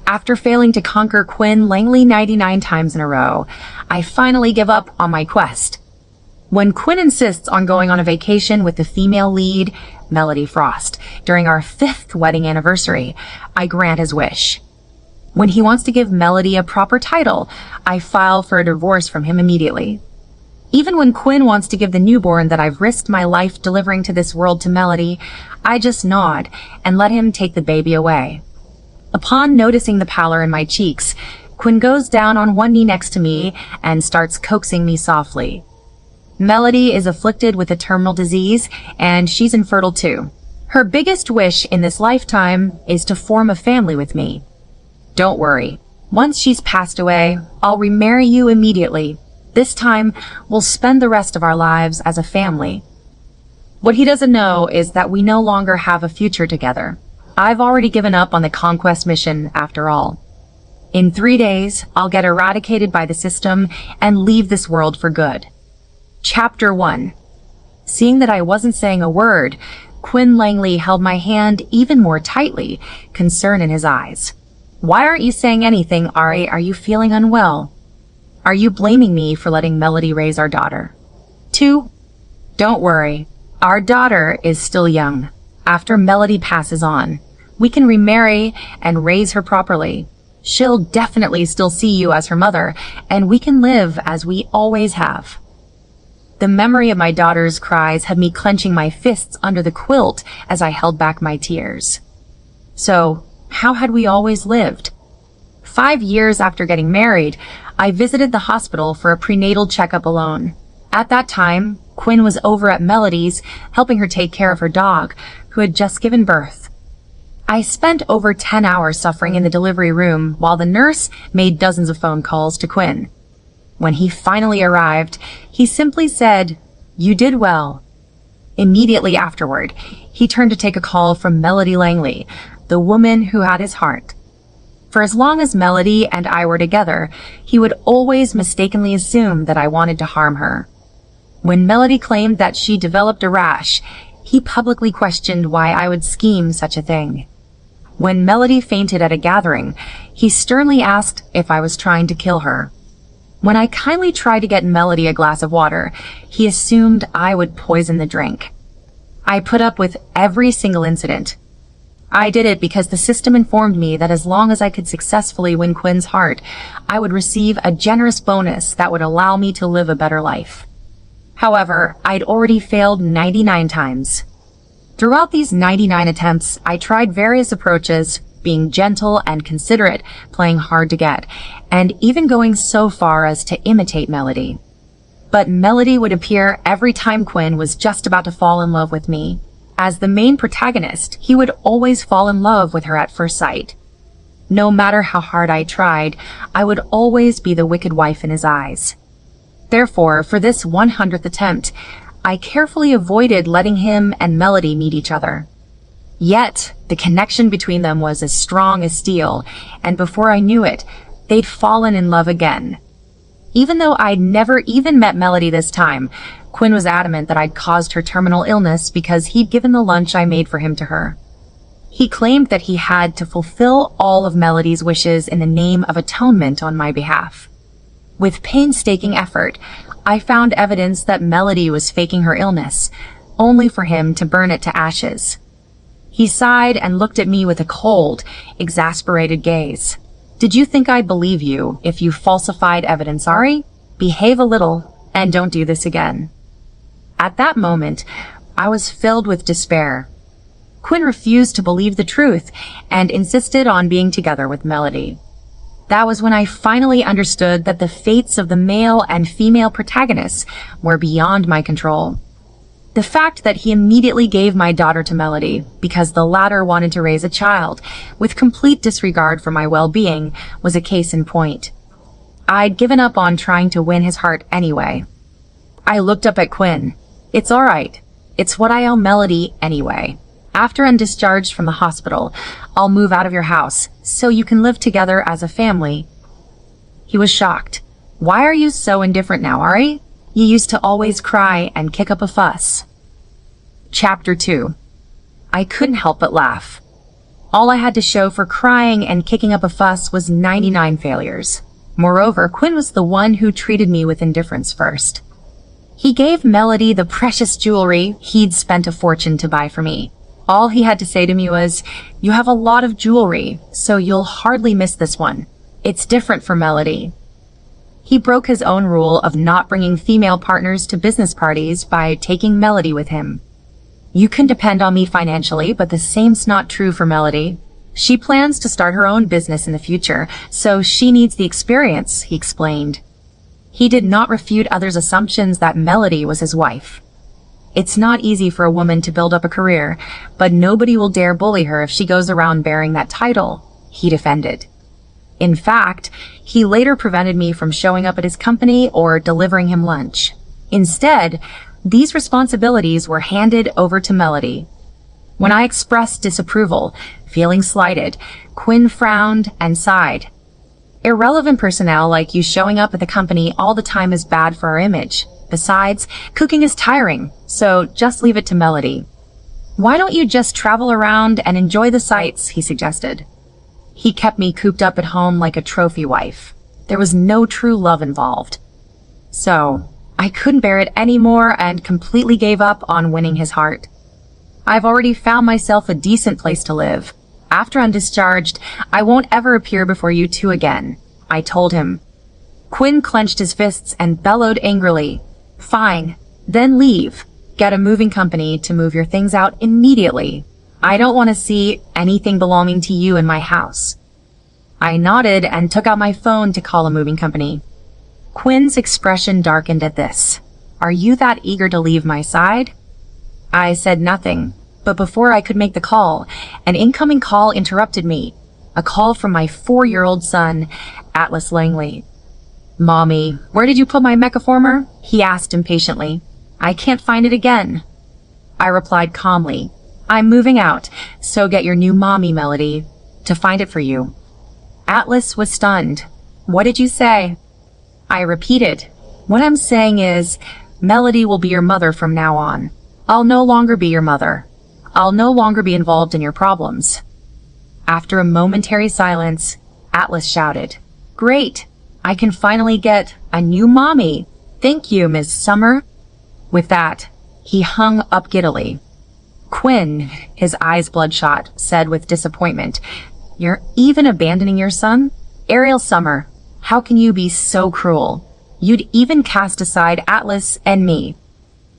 After failing to conquer Quinn Langley 99 times in a row, I finally give up on my quest. When Quinn insists on going on a vacation with the female lead, Melody Frost, during our 5th wedding anniversary, I grant his wish. When he wants to give Melody a proper title, I file for a divorce from him immediately. Even when Quinn wants to give the newborn that I've risked my life delivering to this world to Melody, I just nod and let him take the baby away. Upon noticing the pallor in my cheeks, Quinn goes down on one knee next to me and starts coaxing me softly. Melody is afflicted with a terminal disease, and she's infertile too. Her biggest wish in this lifetime is to form a family with me. Don't worry. Once she's passed away, I'll remarry you immediately. This time, we'll spend the rest of our lives as a family. What he doesn't know is that we no longer have a future together. I've already given up on the conquest mission after all. In 3 days, I'll get eradicated by the system and leave this world for good. Chapter 1. Seeing that I wasn't saying a word, Quinn Langley held my hand even more tightly, concern in his eyes. Why aren't you saying anything, Ari? Are you feeling unwell? Are you blaming me for letting Melody raise our daughter? 2. Don't worry. Our daughter is still young. After Melody passes on, we can remarry and raise her properly. She'll definitely still see you as her mother, and we can live as we always have. The memory of my daughter's cries had me clenching my fists under the quilt as I held back my tears. So, how had we always lived? 5 years after getting married, I visited the hospital for a prenatal checkup alone. At that time, Quinn was over at Melody's, helping her take care of her dog, who had just given birth. I spent over 10 hours suffering in the delivery room while the nurse made dozens of phone calls to Quinn. When he finally arrived, he simply said, "You did well." Immediately afterward, he turned to take a call from Melody Langley, the woman who had his heart. For as long as Melody and I were together, he would always mistakenly assume that I wanted to harm her. When Melody claimed that she developed a rash, he publicly questioned why I would scheme such a thing. When Melody fainted at a gathering, he sternly asked if I was trying to kill her. When I kindly tried to get Melody a glass of water, he assumed I would poison the drink. I put up with every single incident. I did it because the system informed me that as long as I could successfully win Quinn's heart, I would receive a generous bonus that would allow me to live a better life. However, I'd already failed 99 times. Throughout these 99 attempts, I tried various approaches, being gentle and considerate, playing hard to get, and even going so far as to imitate Melody. But Melody would appear every time Quinn was just about to fall in love with me. As the main protagonist, he would always fall in love with her at first sight. No matter how hard I tried, I would always be the wicked wife in his eyes. Therefore, for this 100th attempt, I carefully avoided letting him and Melody meet each other. Yet, the connection between them was as strong as steel, and before I knew it, they'd fallen in love again. Even though I'd never even met Melody this time, Quinn was adamant that I'd caused her terminal illness because he'd given the lunch I made for him to her. He claimed that he had to fulfill all of Melody's wishes in the name of atonement on my behalf. With painstaking effort, I found evidence that Melody was faking her illness, only for him to burn it to ashes. He sighed and looked at me with a cold, exasperated gaze. "Did you think I'd believe you if you falsified evidence, Ari? Behave a little and don't do this again." At that moment, I was filled with despair. Quinn refused to believe the truth and insisted on being together with Melody. That was when I finally understood that the fates of the male and female protagonists were beyond my control. The fact that he immediately gave my daughter to Melody because the latter wanted to raise a child with complete disregard for my well-being was a case in point. I'd given up on trying to win his heart anyway. I looked up at Quinn. "It's all right. It's what I owe Melody anyway. After I'm discharged from the hospital, I'll move out of your house so you can live together as a family." He was shocked. "Why are you so indifferent now, Ari? You used to always cry and kick up a fuss." Chapter 2. I couldn't help but laugh. All I had to show for crying and kicking up a fuss was 99 failures. Moreover, Quinn was the one who treated me with indifference first. He gave Melody the precious jewelry he'd spent a fortune to buy for me. All he had to say to me was, "You have a lot of jewelry, so you'll hardly miss this one. It's different for Melody." He broke his own rule of not bringing female partners to business parties by taking Melody with him. "You can depend on me financially, but the same's not true for Melody. She plans to start her own business in the future, so she needs the experience," he explained. He did not refute others' assumptions that Melody was his wife. "It's not easy for a woman to build up a career, but nobody will dare bully her if she goes around bearing that title," he defended. In fact, he later prevented me from showing up at his company or delivering him lunch. Instead, these responsibilities were handed over to Melody. When I expressed disapproval, feeling slighted, Quinn frowned and sighed. "Irrelevant personnel like you showing up at the company all the time is bad for our image. Besides, cooking is tiring, so just leave it to Melody." "Why don't you just travel around and enjoy the sights?" he suggested. He kept me cooped up at home like a trophy wife. There was no true love involved. So, I couldn't bear it anymore and completely gave up on winning his heart. "I've already found myself a decent place to live. After I'm discharged, I won't ever appear before you two again," I told him. Quinn clenched his fists and bellowed angrily. "Fine, then leave. Get a moving company to move your things out immediately. I don't want to see anything belonging to you in my house." I nodded and took out my phone to call a moving company. Quinn's expression darkened at this. "Are you that eager to leave my side?" I said nothing, but before I could make the call, an incoming call interrupted me. A call from my 4-year-old son, Atlas Langley. "Mommy, where did you put my mechaformer?" he asked impatiently. "I can't find it again." I replied calmly, "I'm moving out, so get your new mommy, Melody, to find it for you." Atlas was stunned. "What did you say?" I repeated, "What I'm saying is, Melody will be your mother from now on. I'll no longer be your mother. I'll no longer be involved in your problems." After a momentary silence, Atlas shouted, "Great! I can finally get a new mommy. Thank you, Ms. Summer." With that, he hung up giddily. Quinn, his eyes bloodshot, said with disappointment, "You're even abandoning your son? Ariel Summer, how can you be so cruel? You'd even cast aside Atlas and me."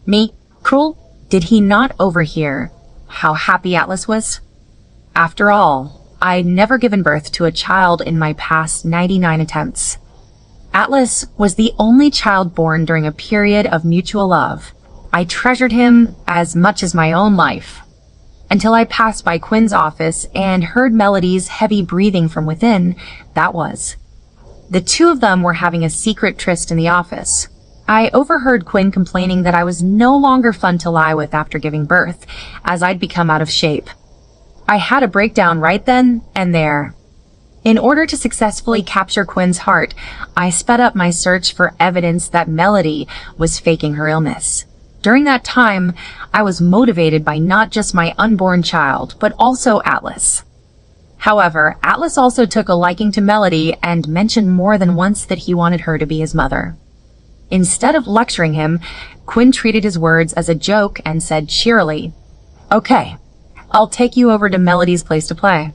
"Me? Cruel?" Did he not overhear how happy Atlas was? After all, I'd never given birth to a child in my past 99 attempts. Atlas was the only child born during a period of mutual love. I treasured him as much as my own life. Until I passed by Quinn's office and heard Melody's heavy breathing from within, that was. The two of them were having a secret tryst in the office. I overheard Quinn complaining that I was no longer fun to lie with after giving birth, as I'd become out of shape. I had a breakdown right then and there. In order to successfully capture Quinn's heart, I sped up my search for evidence that Melody was faking her illness. During that time, I was motivated by not just my unborn child, but also Atlas. However, Atlas also took a liking to Melody and mentioned more than once that he wanted her to be his mother. Instead of lecturing him, Quinn treated his words as a joke and said cheerily, "Okay, I'll take you over to Melody's place to play."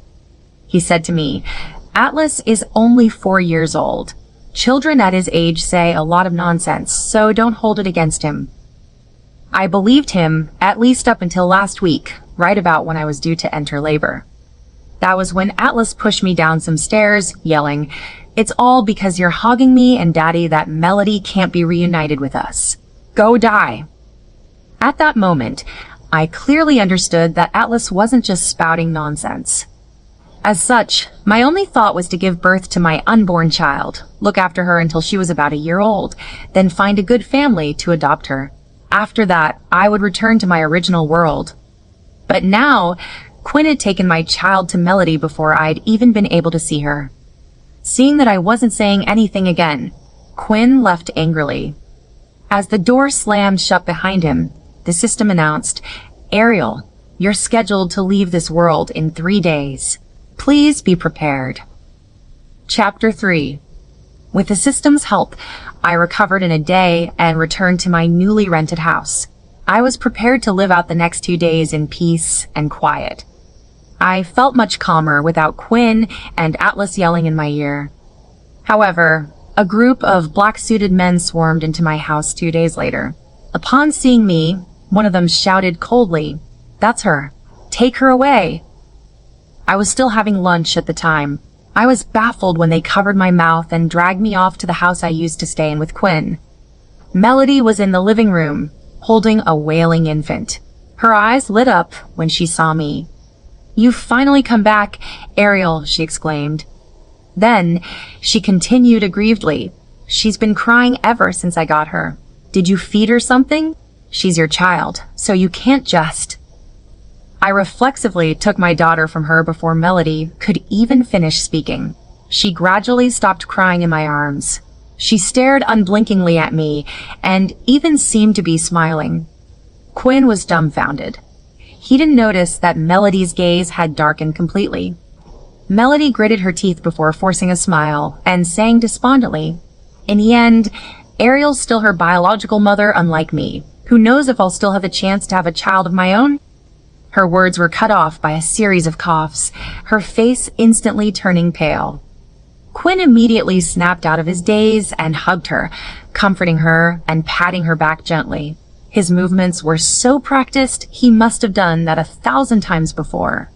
He said to me, "Atlas is only 4 years old. Children at his age say a lot of nonsense, so don't hold it against him." I believed him, at least up until last week, right about when I was due to enter labor. That was when Atlas pushed me down some stairs, yelling, "It's all because you're hogging me and Daddy that Melody can't be reunited with us. Go die." At that moment, I clearly understood that Atlas wasn't just spouting nonsense. As such, my only thought was to give birth to my unborn child, look after her until she was about a year old, then find a good family to adopt her. After that, I would return to my original world. But now, Quinn had taken my child to Melody before I'd even been able to see her. Seeing that I wasn't saying anything again, Quinn left angrily. As the door slammed shut behind him, the system announced, "Ariel, You're scheduled to leave this world in 3 days. Please be prepared. Chapter 3. With the system's help, I recovered in a day and returned to my newly rented house. I was prepared to live out the next 2 days in peace and quiet. I felt much calmer without Quinn and Atlas yelling in my ear. However, a group of black-suited men swarmed into my house 2 days later. Upon seeing me, one of them shouted coldly, "That's her. Take her away." I was still having lunch at the time. I was baffled when they covered my mouth and dragged me off to the house I used to stay in with Quinn. Melody was in the living room, holding a wailing infant. Her eyes lit up when she saw me. "You've finally come back, Ariel," she exclaimed. Then she continued aggrievedly, "She's been crying ever since I got her. Did you feed her something? She's your child, so you can't just..." I reflexively took my daughter from her before Melody could even finish speaking. She gradually stopped crying in my arms. She stared unblinkingly at me and even seemed to be smiling. Quinn was dumbfounded. He didn't notice that Melody's gaze had darkened completely. Melody gritted her teeth before forcing a smile and saying despondently, "In the end, Ariel's still her biological mother, unlike me. Who knows if I'll still have a chance to have a child of my own?" Her words were cut off by a series of coughs, her face instantly turning pale. Quinn immediately snapped out of his daze and hugged her, comforting her and patting her back gently. His movements were so practiced, he must have done that 1,000 times before.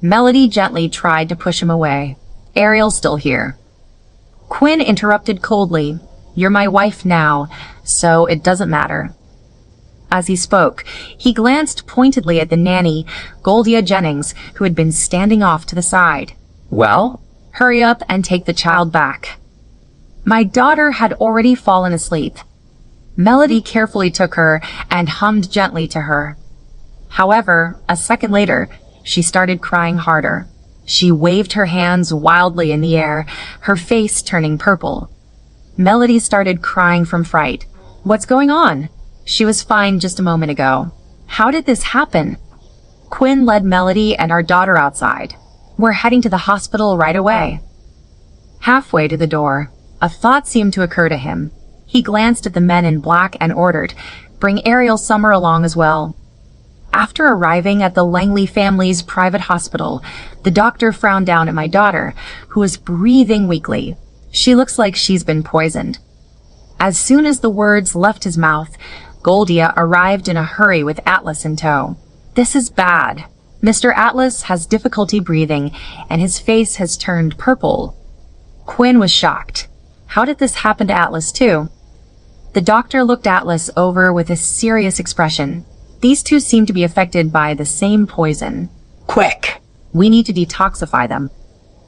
Melody gently tried to push him away. "Ariel's still here." Quinn interrupted coldly, "You're my wife now, so it doesn't matter." As he spoke, he glanced pointedly at the nanny, Goldia Jennings, who had been standing off to the side. "Well, hurry up and take the child back." My daughter had already fallen asleep. Melody carefully took her and hummed gently to her. However, a second later, she started crying harder. She waved her hands wildly in the air, her face turning purple. Melody started crying from fright. "What's going on? She was fine just a moment ago. How did this happen?" Quinn led Melody and our daughter outside. "We're heading to the hospital right away." Halfway to the door, a thought seemed to occur to him. He glanced at the men in black and ordered, "Bring Ariel Summer along as well." After arriving at the Langley family's private hospital, the doctor frowned down at my daughter, who was breathing weakly. "She looks like she's been poisoned." As soon as the words left his mouth, Goldia arrived in a hurry with Atlas in tow. "This is bad. Mr. Atlas has difficulty breathing, and his face has turned purple." Quinn was shocked. How did this happen to Atlas too? The doctor looked Atlas over with a serious expression. These two seem to be affected by the same poison. "Quick! We need to detoxify them."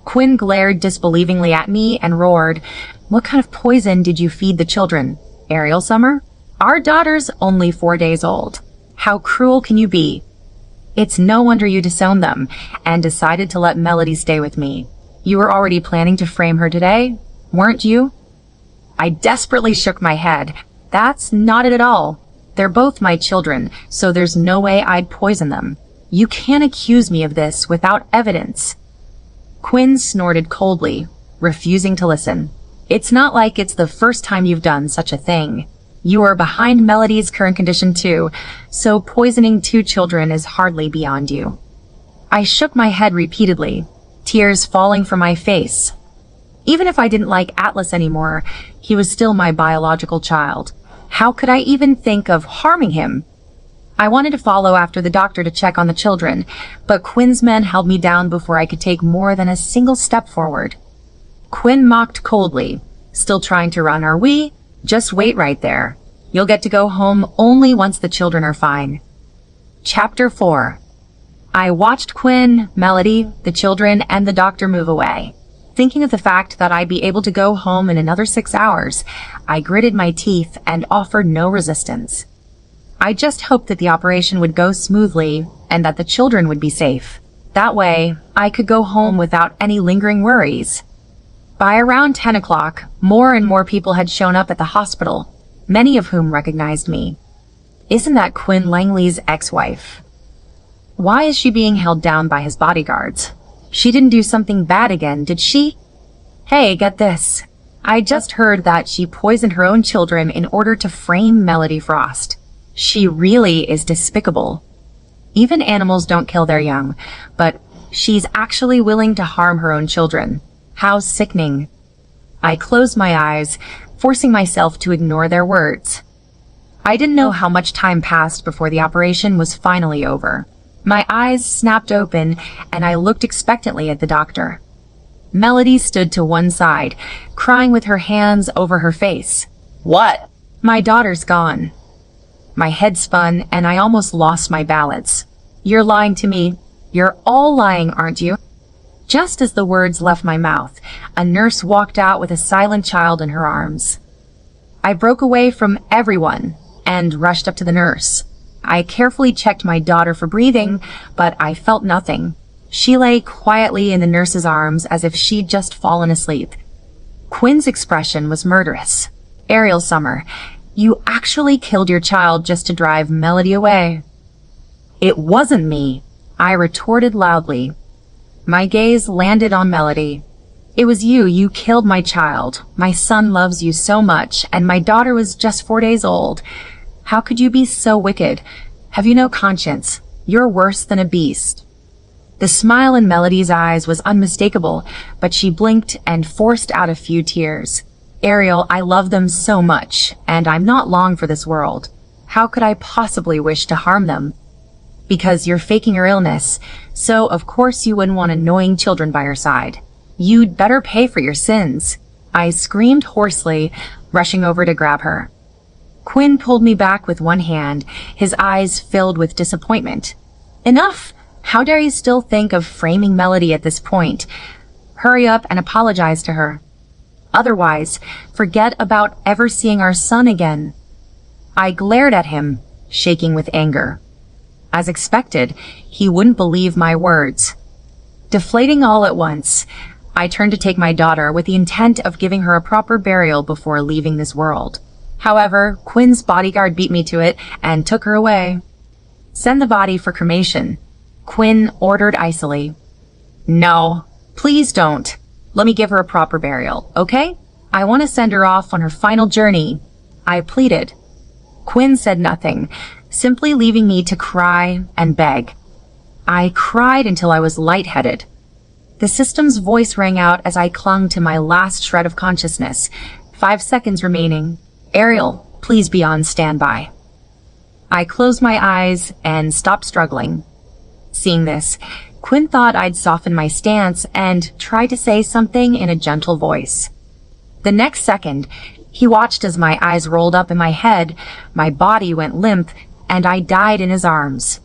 Quinn glared disbelievingly at me and roared, "What kind of poison did you feed the children? Ariel Summer? Our daughter's only 4 days old. How cruel can you be? It's no wonder you disowned them and decided to let Melody stay with me. You were already planning to frame her today, weren't you?" I desperately shook my head. "That's not it at all. They're both my children, so there's no way I'd poison them. You can't accuse me of this without evidence." Quinn snorted coldly, refusing to listen. "It's not like it's the first time you've done such a thing. You are behind Melody's current condition too, so poisoning 2 children is hardly beyond you." I shook my head repeatedly, tears falling from my face. Even if I didn't like Atlas anymore, he was still my biological child. How could I even think of harming him? I wanted to follow after the doctor to check on the children, but Quinn's men held me down before I could take more than a single step forward. Quinn mocked coldly, "Still trying to run, are we? Just wait right there. You'll get to go home only once the children are fine." Chapter 4. I watched Quinn, Melody, the children, and the doctor move away. Thinking of the fact that I'd be able to go home in another 6 hours, I gritted my teeth and offered no resistance. I just hoped that the operation would go smoothly and that the children would be safe. That way, I could go home without any lingering worries. By around 10 o'clock, more and more people had shown up at the hospital, many of whom recognized me. "Isn't that Quinn Langley's ex-wife?" Why is she being held down by his bodyguards? She didn't do something bad again, did she? Hey, get this. I just heard that she poisoned her own children in order to frame Melody Frost. She really is despicable. Even animals don't kill their young, but she's actually willing to harm her own children. How sickening. I closed my eyes, forcing myself to ignore their words. I didn't know how much time passed before the operation was finally over. My eyes snapped open, and I looked expectantly at the doctor. Melody stood to one side, crying with her hands over her face. What? My daughter's gone. My head spun, and I almost lost my balance. You're lying to me. You're all lying, aren't you? Just as the words left my mouth, a nurse walked out with a silent child in her arms. I broke away from everyone and rushed up to the nurse. I carefully checked my daughter for breathing, but I felt nothing. She lay quietly in the nurse's arms as if she'd just fallen asleep. Quinn's expression was murderous. Ariel Summer, you actually killed your child just to drive Melody away. It wasn't me, I retorted loudly. My gaze landed on Melody. It was you. You killed my child. My son loves you so much, and my daughter was just 4 days old. How could you be so wicked? Have you no conscience? You're worse than a beast. The smile in Melody's eyes was unmistakable, but she blinked and forced out a few tears. Ariel, I love them so much, and I'm not long for this world. How could I possibly wish to harm them? Because you're faking your illness, so of course you wouldn't want annoying children by your side. You'd better pay for your sins. I screamed hoarsely, rushing over to grab her. Quinn pulled me back with one hand, his eyes filled with disappointment. Enough! How dare you still think of framing Melody at this point? Hurry up and apologize to her. Otherwise, forget about ever seeing our son again. I glared at him, shaking with anger. As expected, he wouldn't believe my words. Deflating all at once, I turned to take my daughter with the intent of giving her a proper burial before leaving this world. However, Quinn's bodyguard beat me to it and took her away. Send the body for cremation, Quinn ordered icily. No, please don't. Let me give her a proper burial, okay? I want to send her off on her final journey, I pleaded. Quinn said nothing, simply leaving me to cry and beg. I cried until I was lightheaded. The system's voice rang out as I clung to my last shred of consciousness. 5 seconds remaining. Ariel, please be on standby. I closed my eyes and stopped struggling. Seeing this, Quinn thought I'd soften my stance and tried to say something in a gentle voice. The next second, he watched as my eyes rolled up in my head, my body went limp, and I died in his arms.